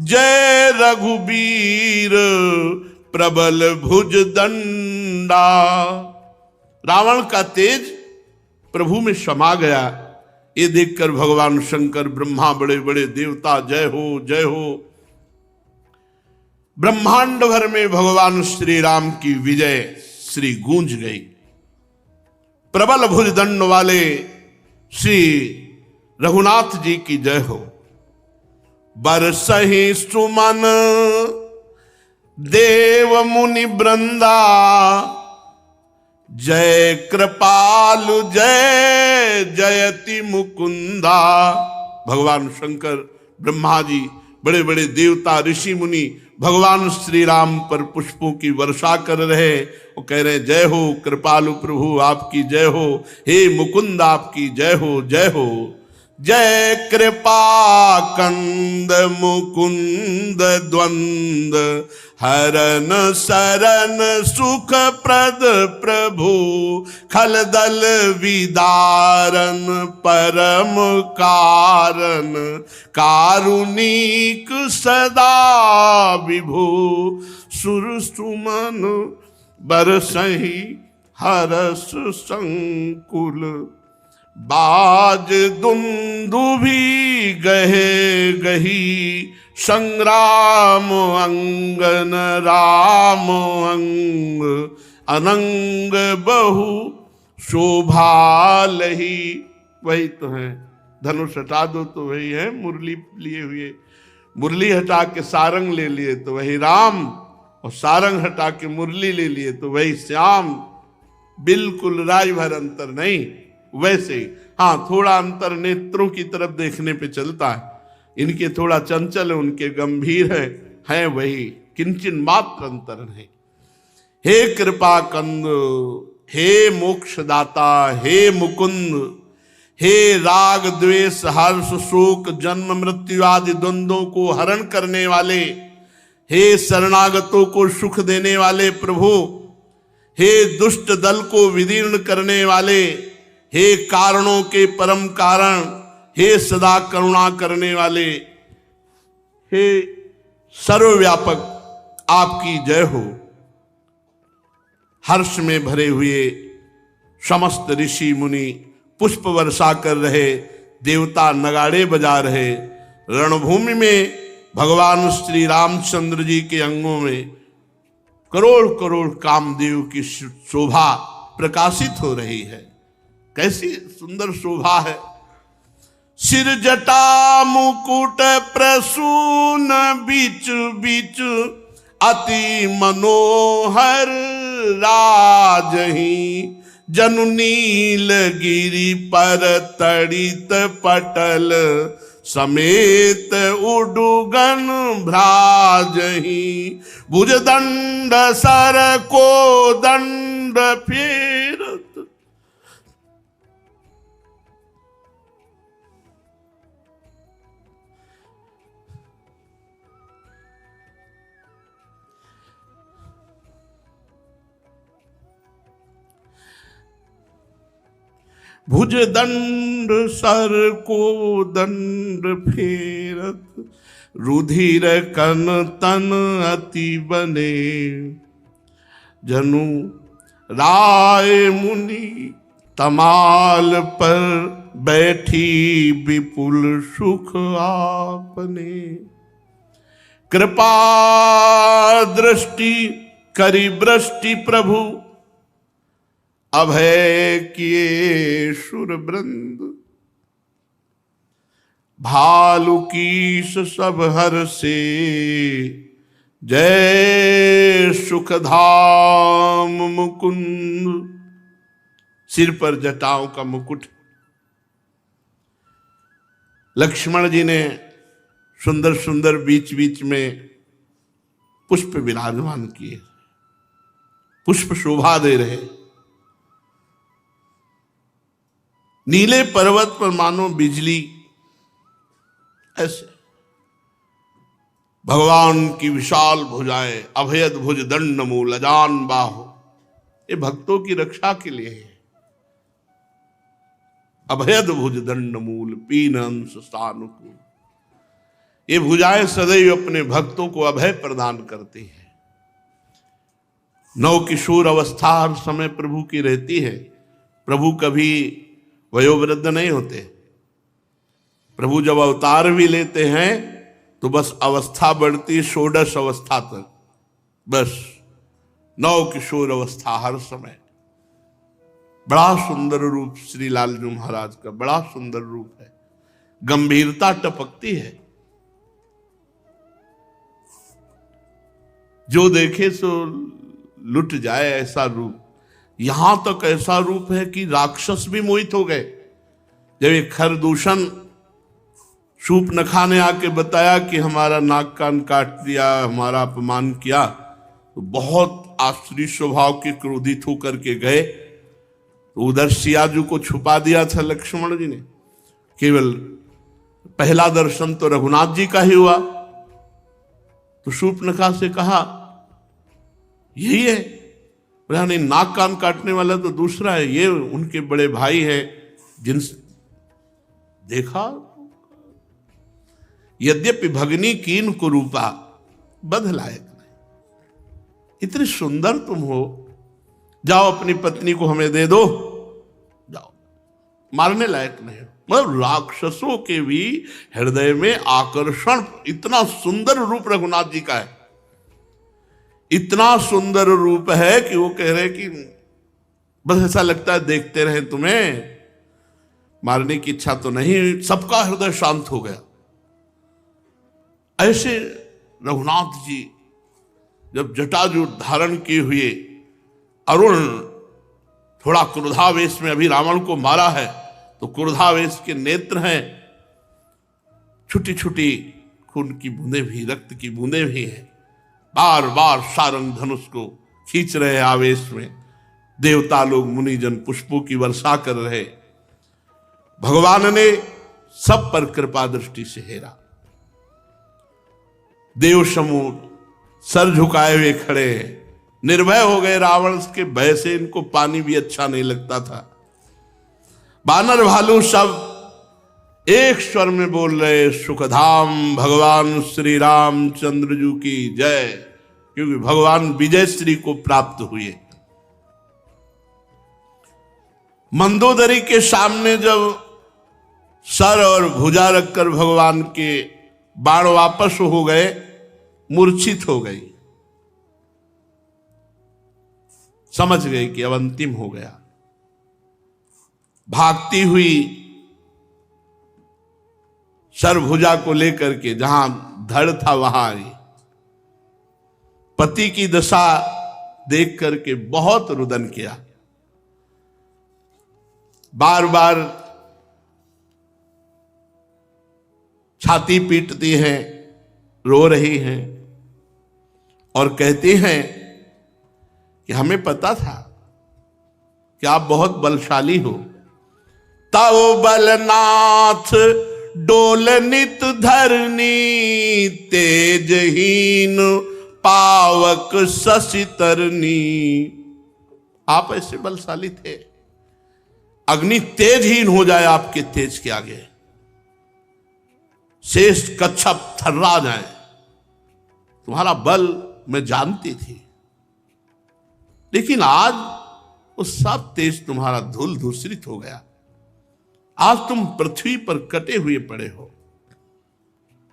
जय रघुबीर प्रबल भुज दंडा। रावण का तेज प्रभु में समा गया। ये देखकर भगवान शंकर, ब्रह्मा, बड़े बड़े देवता जय हो जय हो। ब्रह्मांड भर में भगवान श्री राम की विजय श्री गूंज गई। प्रबल भुज दंड वाले श्री रघुनाथ जी की जय हो। बरसहि सुमन देव मुनि वृंदा, जय कृपालु जय जयति मुकुंदा। भगवान शंकर, ब्रह्मा जी, बड़े बड़े देवता, ऋषि मुनि भगवान श्री राम पर पुष्पों की वर्षा कर रहे। वो कह रहे जय हो कृपालु प्रभु आपकी जय हो, हे मुकुंद आपकी जय हो जय हो। जय कृपा कंद मुकुंद द्वंद, हरन शरण सुख प्रद प्रभु। खलदल विदारन परम कारण, कारुणिक सदा विभु। सुर सुमन बरसहि हरस संकुल, बाज दुंदुभि गहे गही। संग्राम अंगन राम अंग, अनंग बहु शोभा लही। वही तो है, धनुष हटा दो तो वही है, मुरली लिए हुए। मुरली हटा के सारंग ले लिए तो वही राम, और सारंग हटा के मुरली ले लिए तो वही श्याम। बिल्कुल राय भर अंतर नहीं। वैसे हाँ, थोड़ा अंतर नेत्रों की तरफ देखने पे चलता है। इनके थोड़ा चंचल, उनके गंभीर है वही, किंचन मात्र अंतर है। हे कृपा कंद, हे मोक्षदाता, हे मुकुंद, हे राग द्वेष हर्ष शोक जन्म मृत्यु आदि द्वंद्वों को हरण करने वाले, हे शरणागतों को सुख देने वाले प्रभु, हे दुष्ट दल को विदीर्ण करने वाले, हे कारणों के परम कारण, हे सदा करुणा करने वाले, हे सर्वव्यापक आपकी जय हो। हर्ष में भरे हुए समस्त ऋषि मुनि पुष्प वर्षा कर रहे, देवता नगाड़े बजा रहे। रणभूमि में भगवान श्री रामचंद्र जी के अंगों में करोड़ करोड़ कामदेव की शोभा प्रकाशित हो रही है। कैसी सुंदर शोभा है। सिर जटा मुकुट प्रसून बीच बीच, अति मनोहर राजही। जनु नील गिरि पर तड़ित पटल, समेत उडुगन भ्राजही। भुज दंड सर को दंड फेरत, भुज दंड सर को दंड फेरत, रुधिर कन तन अति बने। जनु राय मुनि तमाल पर बैठी, विपुल सुख आपने। कृपा दृष्टि करी वृष्टि प्रभु, अभय किए सुर वृंद। भालु कीस सब हर से, जय सुखधाम मुकुंद। सिर पर जटाओं का मुकुट लक्ष्मण जी ने सुंदर सुंदर बीच बीच में पुष्प विराजमान किए, पुष्प शोभा दे रहे। नीले पर्वत पर मानो बिजली, ऐसे भगवान की विशाल भुजाएं, अभयद भुज दंड मूल अजान बाहु, ये भक्तों की रक्षा के लिए है। अभयद भुज दंड मूल पीन अंश सानुकूल, ये भुजाएं सदैव अपने भक्तों को अभय प्रदान करती है। नव किशोर अवस्था हर समय प्रभु की रहती है। प्रभु कभी वयोवृद्ध नहीं होते। प्रभु जब अवतार भी लेते हैं तो बस अवस्था बढ़ती षोडश अवस्था तक, बस नव किशोर अवस्था हर समय। बड़ा सुंदर रूप श्री लालजू महाराज का, बड़ा सुंदर रूप है, गंभीरता टपकती है। जो देखे सो लुट जाए ऐसा रूप। यहां तक ऐसा रूप है कि राक्षस भी मोहित हो गए। जब एक खरदूषण शूर्पणखा ने आके बताया कि हमारा नाक कान काट दिया, हमारा अपमान किया, तो बहुत आश्चर्य स्वभाव के क्रोधित होकर के गए। तो उधर सियाजू को छुपा दिया था लक्ष्मण जी ने। केवल पहला दर्शन तो रघुनाथ जी का ही हुआ। तो शूर्पणखा से कहा यही है। बोला नहीं, नाक कान काटने वाला तो दूसरा है, ये उनके बड़े भाई है जिनसे देखा। यद्यपि भगनी कीन कुरूपा, बध लायक नहीं। इतनी सुंदर तुम हो, जाओ अपनी पत्नी को हमें दे दो, जाओ, मारने लायक नहीं हो। मतलब राक्षसों के भी हृदय में आकर्षण, इतना सुंदर रूप रघुनाथ जी का है, इतना सुंदर रूप है कि वो कह रहे कि बस ऐसा लगता है देखते रहे तुम्हें, मारने की इच्छा तो नहीं। सबका हृदय शांत हो गया। ऐसे रघुनाथ जी जब जटाजूट धारण किए हुए अरुण, थोड़ा क्रोधावेश में अभी रावण को मारा है, तो क्रोधावेश के नेत्र हैं, छोटी छोटी खून की बूंदें भी, रक्त की बूंदें भी हैं। बार बार सारंग धनुष को खींच रहे आवेश में। देवता लोग मुनिजन पुष्पों की वर्षा कर रहे। भगवान ने सब पर कृपा दृष्टि से हेरा। देव समूह सर झुकाए हुए खड़े हैं, निर्भय हो गए। रावण के भय से इनको पानी भी अच्छा नहीं लगता था। बानर भालू सब एक स्वर में बोल रहे, सुखधाम भगवान श्री रामचंद्र जी की जय, क्योंकि भगवान विजय श्री को प्राप्त हुए। मंदोदरी के सामने जब सर और भुजा रखकर भगवान के बाण वापस हो गए, मूर्छित हो गई, समझ गए कि अब अंतिम हो गया। भागती हुई सर भुजा को लेकर के जहां धड़ था वहां आई। पति की दशा देख करके बहुत रुदन किया। बार बार छाती पीटती हैं, रो रही हैं और कहती हैं कि हमें पता था कि आप बहुत बलशाली हो। ताओ बलनाथ डोल नित धरनी, तेजहीन पावक शशि तरनी। आप ऐसे बलशाली थे, अग्नि तेजहीन हो जाए आपके तेज के आगे, शेष कच्छप थर्रा जाए। तुम्हारा बल मैं जानती थी, लेकिन आज वो सब तेज तुम्हारा धूल धूसरित हो गया। आज तुम पृथ्वी पर कटे हुए पड़े हो।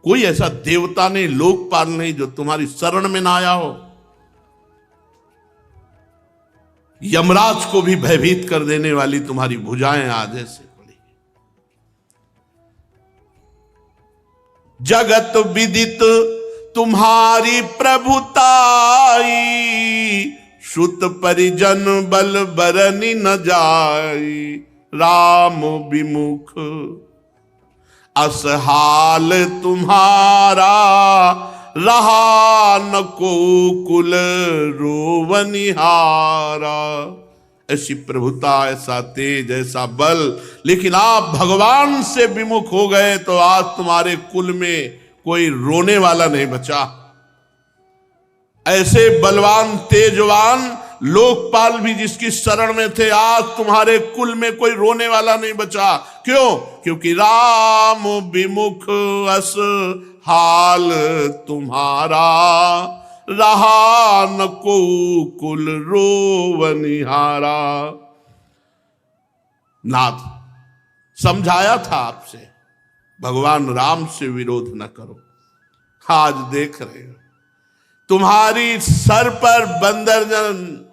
कोई ऐसा देवता नहीं, लोकपाल नहीं जो तुम्हारी शरण में ना आया हो। यमराज को भी भयभीत कर देने वाली तुम्हारी भुजाएं आज ऐसे पड़ी। जगत विदित तुम्हारी प्रभुताई, सुत परिजन बल बरनी न जाई। राम विमुख असहाल तुम्हारा, रहा न को कुल रोवनिहारा। ऐसी प्रभुता, ऐसा तेज, ऐसा बल, लेकिन आप भगवान से विमुख हो गए तो आज तुम्हारे कुल में कोई रोने वाला नहीं बचा। ऐसे बलवान तेजवान लोकपाल भी जिसकी शरण में थे, आज तुम्हारे कुल में कोई रोने वाला नहीं बचा। क्यों? क्योंकि राम विमुख अस हाल तुम्हारा, रहा न को कुल रोवनिहारा। नाथ समझाया था आपसे, भगवान राम से विरोध न करो। आज देख रहे हो तुम्हारी सर पर बंदरजन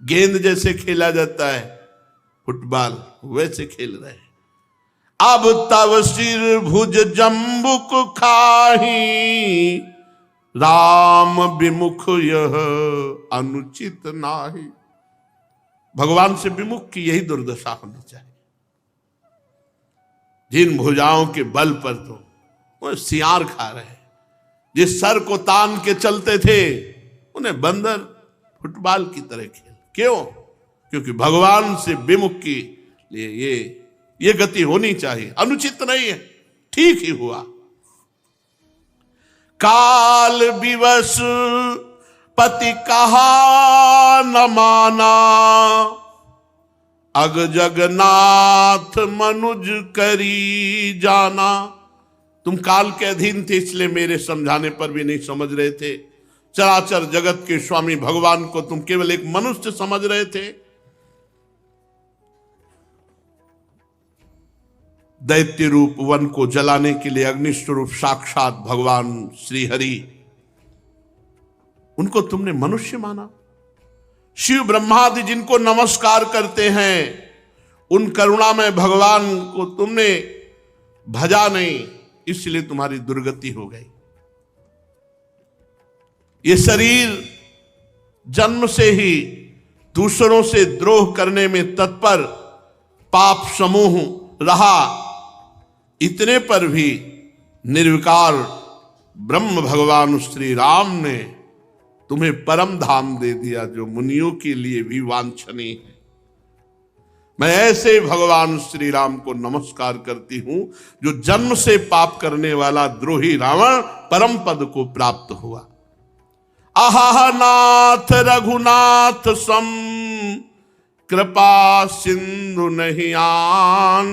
गेंद जैसे खेला जाता है फुटबॉल, वैसे खेल रहे हैं। अब तव सिर भुज जम्बुक खाही, राम विमुख यह अनुचित नाही। भगवान से विमुख की यही दुर्दशा होनी चाहिए। जिन भुजाओं के बल पर तो वो सियार खा रहे हैं, जिस सर को तान के चलते थे उन्हें बंदर फुटबॉल की तरह खेल। क्यों? क्योंकि भगवान से विमुख के लिए ये गति होनी चाहिए। अनुचित नहीं है, ठीक ही हुआ। काल विवश पति कहा न माना, अग जगन्नाथ मनुज करी जाना। तुम काल के अधीन थे, इसलिए मेरे समझाने पर भी नहीं समझ रहे थे। चराचर जगत के स्वामी भगवान को तुम केवल एक मनुष्य समझ रहे थे। दैत्य रूप वन को जलाने के लिए अग्निस्वरूप साक्षात भगवान श्री हरि, उनको तुमने मनुष्य माना। शिव ब्रह्मादि जिनको नमस्कार करते हैं, उन करुणामय भगवान को तुमने भजा नहीं, इसलिए तुम्हारी दुर्गति हो गई। ये शरीर जन्म से ही दूसरों से द्रोह करने में तत्पर पाप समूह रहा, इतने पर भी निर्विकार ब्रह्म भगवान श्री राम ने तुम्हें परम धाम दे दिया, जो मुनियों के लिए भी वांछनीय है। मैं ऐसे भगवान श्री राम को नमस्कार करती हूं, जो जन्म से पाप करने वाला द्रोही रावण परम पद को प्राप्त हुआ। आहा नाथ रघुनाथ सम, कृपा सिंधु नहीं आन।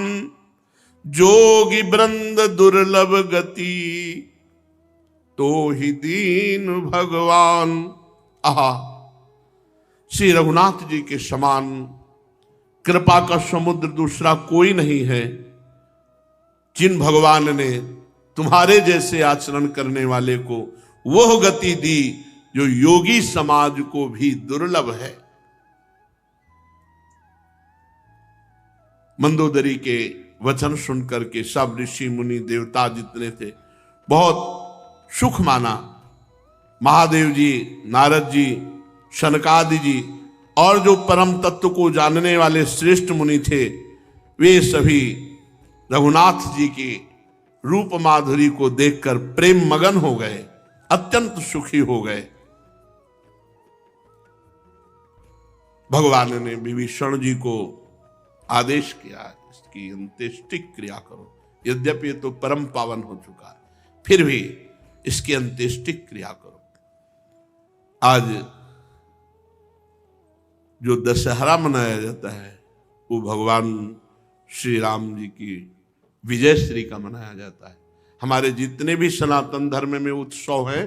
जोगी वृंद दुर्लभ गति, तो ही दीन भगवान। आहा, श्री रघुनाथ जी के समान कृपा का समुद्र दूसरा कोई नहीं है। जिन भगवान ने तुम्हारे जैसे आचरण करने वाले को वह गति दी, जो योगी समाज को भी दुर्लभ है। मंदोदरी के वचन सुनकर के सब ऋषि मुनि देवता जितने थे बहुत सुख माना। महादेव जी, नारद जी, शनकादि जी और जो परम तत्व को जानने वाले श्रेष्ठ मुनि थे, वे सभी रघुनाथ जी की रूप माधुरी को देखकर प्रेम मगन हो गए, अत्यंत सुखी हो गए। भगवान ने विभीषण जी को आदेश किया, इसकी अंत्येष्टि क्रिया करो। यद्यपि ये तो परम पावन हो चुका है, फिर भी इसकी अंत्येष्टि क्रिया करो। आज जो दशहरा मनाया जाता है, वो भगवान श्री राम जी की विजय श्री का मनाया जाता है। हमारे जितने भी सनातन धर्म में उत्सव है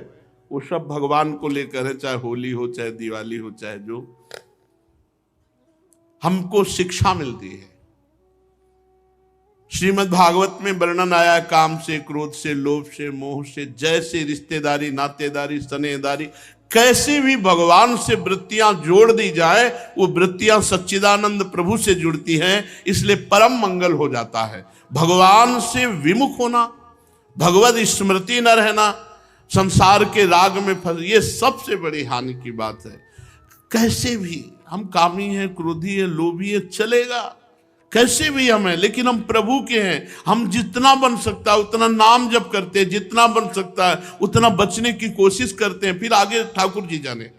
वो सब भगवान को लेकर है, चाहे होली हो, चाहे दिवाली हो, चाहे जो हमको शिक्षा मिलती है। श्रीमद् भागवत में वर्णन आया, काम से, क्रोध से, लोभ से, मोह से, जैसे रिश्तेदारी, नातेदारी, स्नेहदारी, कैसे भी भगवान से वृत्तियां जोड़ दी जाए वो वृत्तियां सच्चिदानंद प्रभु से जुड़ती हैं, इसलिए परम मंगल हो जाता है। भगवान से विमुख होना, भगवत स्मृति न रहना, संसार के राग में फंस, ये सबसे बड़ी हानि की बात है। कैसे भी हम कामी हैं, क्रोधी है, लोभी है, चलेगा, कैसे भी हम हैं, लेकिन हम प्रभु के हैं। हम जितना बन सकता है उतना नाम जप करते हैं, जितना बन सकता है उतना बचने की कोशिश करते हैं, फिर आगे ठाकुर जी जाने।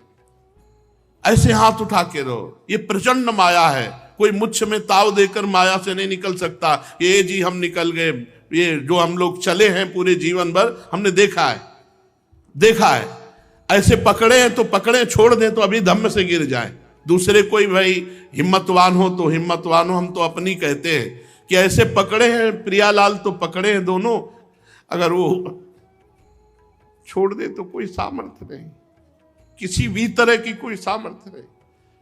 ऐसे हाथ उठा के रहो। ये प्रचंड माया है, कोई मुझ में ताव देकर माया से नहीं निकल सकता। ये जी हम निकल गए, ये जो हम लोग चले हैं पूरे जीवन भर हमने देखा है। ऐसे पकड़े हैं तो पकड़े, छोड़ दें तो अभी धम्म से गिर जाए। दूसरे कोई भाई हिम्मतवान हो तो हिम्मतवान हो, हम तो अपनी कहते हैं कि ऐसे पकड़े हैं प्रियालाल तो पकड़े हैं दोनों, अगर वो छोड़ दे तो कोई सामर्थ्य नहीं, किसी भी तरह की कोई सामर्थ्य नहीं,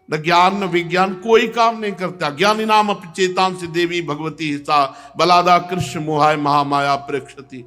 न ज्ञान न विज्ञान, कोई काम नहीं करता। ज्ञानी नाम अपचेतांश देवी भगवती हिसा बलादा कृष्ण मोहाय महामाया प्रेक्षति।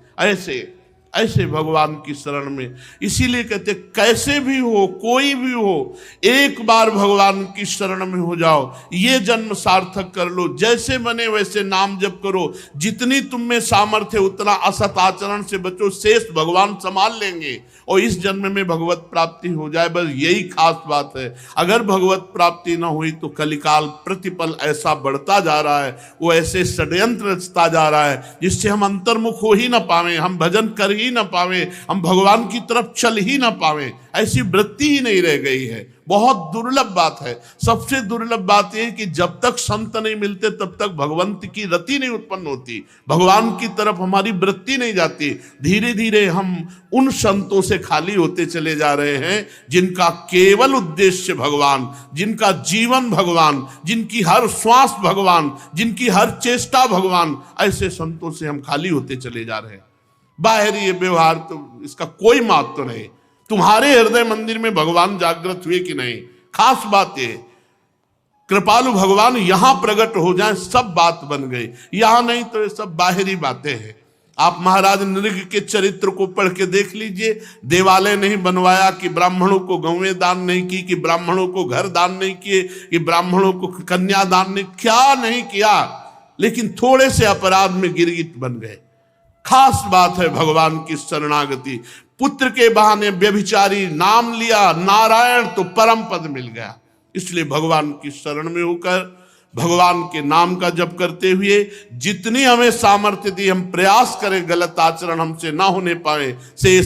ऐसे भगवान की शरण में, इसीलिए कहते कैसे भी हो, कोई भी हो, एक बार भगवान की शरण में हो जाओ, ये जन्म सार्थक कर लो। जैसे बने वैसे नाम जप करो, जितनी तुम में सामर्थ्य उतना असत आचरण से बचो, शेष भगवान संभाल लेंगे और इस जन्म में भगवत प्राप्ति हो जाए। बस यही खास बात है। अगर भगवत प्राप्ति न हुई तो कलिकाल प्रतिपल ऐसा बढ़ता जा रहा है, वो ऐसे षड्यंत्र रचता जा रहा है जिससे हम अंतर्मुख हो ही ना पावे, हम भजन कर ही ना पावे, हम भगवान की तरफ चल ही ना पावे, ऐसी वृत्ति ही नहीं रह गई है। बहुत दुर्लभ बात है। सबसे दुर्लभ बात यह है कि जब तक संत नहीं मिलते तब तक भगवंत की रति नहीं उत्पन्न होती, भगवान की तरफ हमारी वृत्ति नहीं जाती। धीरे धीरे हम उन संतों से खाली होते चले जा रहे हैं जिनका केवल उद्देश्य भगवान, जिनका जीवन भगवान, जिनकी हर श्वास भगवान, जिनकी हर चेष्टा भगवान, ऐसे संतों से हम खाली होते चले जा रहे हैं। बाहरी ये व्यवहार तो इसका कोई महत्व नहीं। तुम्हारे हृदय मंदिर में भगवान जागृत हुए कि नहीं, खास बात ये, कृपालु भगवान यहां प्रकट हो जाए, सब बात बन गई। यहां नहीं तो ये सब बाहरी बातें हैं। आप महाराज नृग के चरित्र को पढ़ के देख लीजिए। देवालय नहीं बनवाया कि ब्राह्मणों को गौवें दान नहीं की, कि ब्राह्मणों को घर दान नहीं किए, कि ब्राह्मणों को कन्या दान नहीं, क्या नहीं किया, लेकिन थोड़े से अपराध में गिरगिट बन गए। खास बात है भगवान की शरणागति। पुत्र के बहाने व्यभिचारी नाम लिया नारायण तो परम पद मिल गया। इसलिए भगवान की शरण में होकर भगवान के नाम का जप करते हुए जितनी हमें सामर्थ्य दी, हम प्रयास करें गलत आचरण हमसे ना होने पाए, से